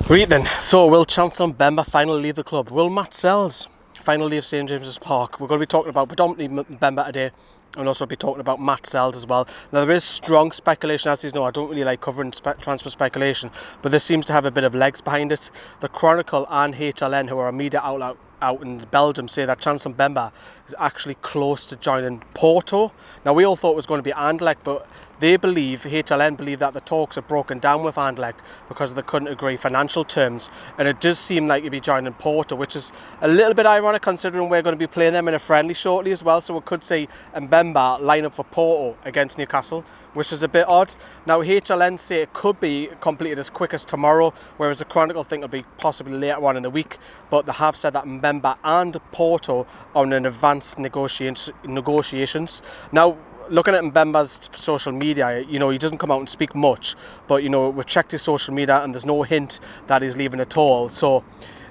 Right then, so will Chancel and Mbemba finally leave the club? Will Matz Sels finally leave St James's Park? We're going to be talking about predominantly Mbemba today, and also be talking about Matz Sels as well. Now there is strong speculation, as you know, I don't really like covering transfer speculation, but this seems to have a bit of legs behind it. The Chronicle and HLN, who are a media outlet out in Belgium, say that Chancel Mbemba is actually close to joining Porto. Now we all thought it was going to be Anderlecht, but they believe, HLN believe, that the talks have broken down with Anderlecht because they couldn't agree financial terms, and it does seem like he'll be joining Porto, which is a little bit ironic considering we're going to be playing them in a friendly shortly as well, so we could see Mbemba line up for Porto against Newcastle, which is a bit odd. Now HLN say it could be completed as quick as tomorrow, whereas the Chronicle think it'll be possibly later on in the week, but they have said that Mbemba and Porto are in advanced negotiations. Now, looking at Mbemba's social media, you know, he doesn't come out and speak much, but, you know, we've checked his social media and there's no hint that he's leaving at all. So,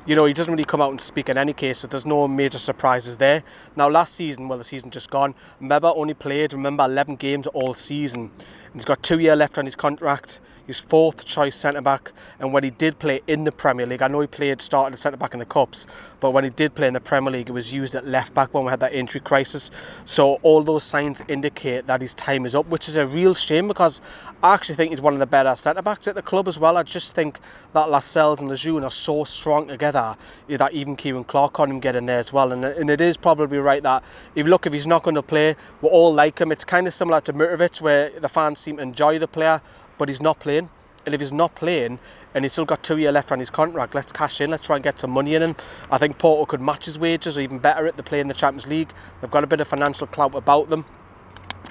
you know, he doesn't really come out and speak in any case, so there's no major surprises there. Now, last season, well, the season just gone, Mbemba only played, remember, 11 games all season. He's got 2 years left on his contract. He's 4th choice centre-back, and when he did play in the Premier League, I know he started as centre-back in the Cups, but when he did play in the Premier League, it was used at left-back when we had that injury crisis. So all those signs indicate that his time is up, which is a real shame because I actually think he's one of the better centre-backs at the club as well. I just think that Sels and Lejeune are so strong together that even Kieran Clark can't even get in there as well. And it is probably right that if he's not going to play, we all like him. It's kind of similar to Mitrovic, where the fans seem to enjoy the player, but he's not playing. And if he's not playing and he's still got 2 years left on his contract, let's cash in, let's try and get some money in him. I think Porto could match his wages, or even better at the play in the Champions League. They've got a bit of financial clout about them.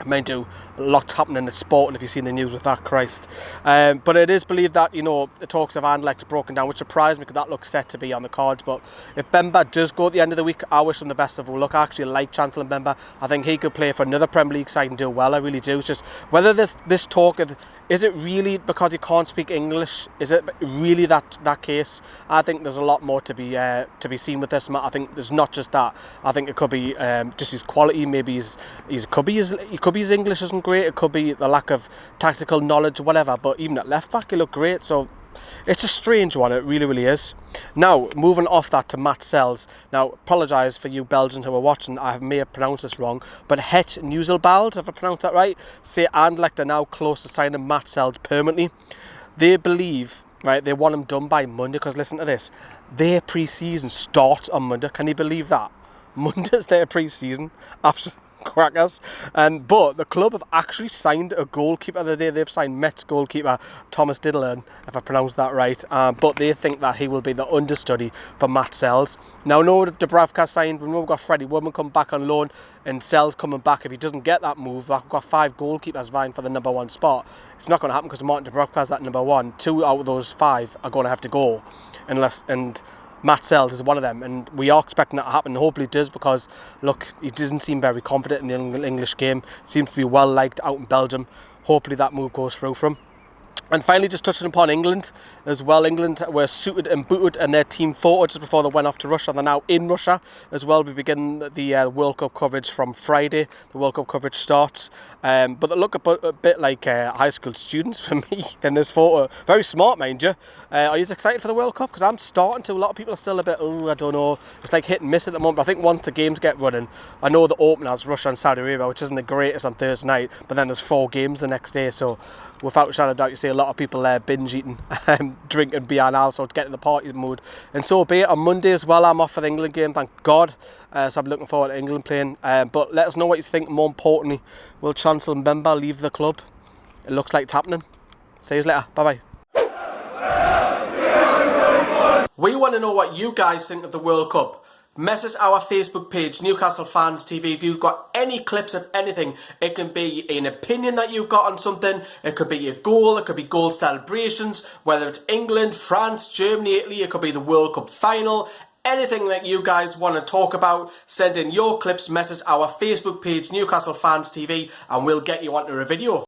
Mind you, a lot's happening in sport, and if you've seen the news with that, Christ. But it is believed that, you know, the talks of Anderlecht are broken down, which surprised me because that looks set to be on the cards. But if Mbemba does go at the end of the week, I wish him the best of luck. I actually like Chancel Mbemba. I think he could play for another Premier League side and do well. I really do. It's just whether this talk, is it really because he can't speak English? Is it really that case? I think there's a lot more to be seen with this. I think there's not just that. I think it could be just his quality. Maybe he could be his English isn't great. It could be the lack of tactical knowledge or whatever. But even at left back, he looked great. So it's a strange one. It really, really is. Now, moving off that to Matz Sels. Now, apologise for you Belgians who are watching. I may have pronounced this wrong. But Het Nieuwsbald, if I pronounced that right, say Anderlecht are now close to signing Matz Sels permanently. They believe, right, they want him done by Monday. Because listen to this. Their pre-season starts on Monday. Can you believe that? Monday's their pre-season. Absolutely. Crackers. But the club have actually signed a goalkeeper the day. They've signed Metz goalkeeper Thomas Diddlern, if I pronounced that right, but they think that he will be the understudy for Matz Sels. Now, no, Dubravka signed. We know we've got Freddie Woodman coming back on loan and Sels coming back. If he doesn't get that move, we've got 5 goalkeepers vying for the number 1 spot. It's not going to happen because Martin Dubravka's that number 1. 2 out of those 5 are going to have to go and Matz Sels is one of them, and we are expecting that to happen. Hopefully it does, because look, he doesn't seem very confident in the English game. Seems to be well liked out in Belgium. Hopefully that move goes through for him. And finally, just touching upon England as well. England were suited and booted and their team photo just before they went off to Russia. They're now in Russia as well. We begin the World Cup coverage from Friday. The World Cup coverage starts. But they look a bit like high school students for me in this photo. Very smart, mind you. Are you excited for the World Cup? Because I'm starting to. A lot of people are still a bit, I don't know. It's like hit and miss at the moment. But I think once the games get running, I know the openers, Russia and Saudi Arabia, which isn't the greatest on Thursday night. But then there's 4 games the next day. So without a shadow of doubt, you see a lot of people binge eating, drinking beer and also getting the party mood. And so be it. On Monday as well, I'm off for the England game, thank God. So I'm looking forward to England playing. But let us know what you think. More importantly, will Chancel Mbemba leave the club? It looks like it's happening. See you later. Bye bye. We want to know what you guys think of the World Cup. Message our Facebook page, Newcastle Fans TV. If you've got any clips of anything, it can be an opinion that you've got on something, it could be a goal, it could be goal celebrations, whether it's England, France, Germany, Italy, it could be the World Cup final. Anything that you guys want to talk about, send in your clips, message our Facebook page, Newcastle Fans TV, and we'll get you onto a video.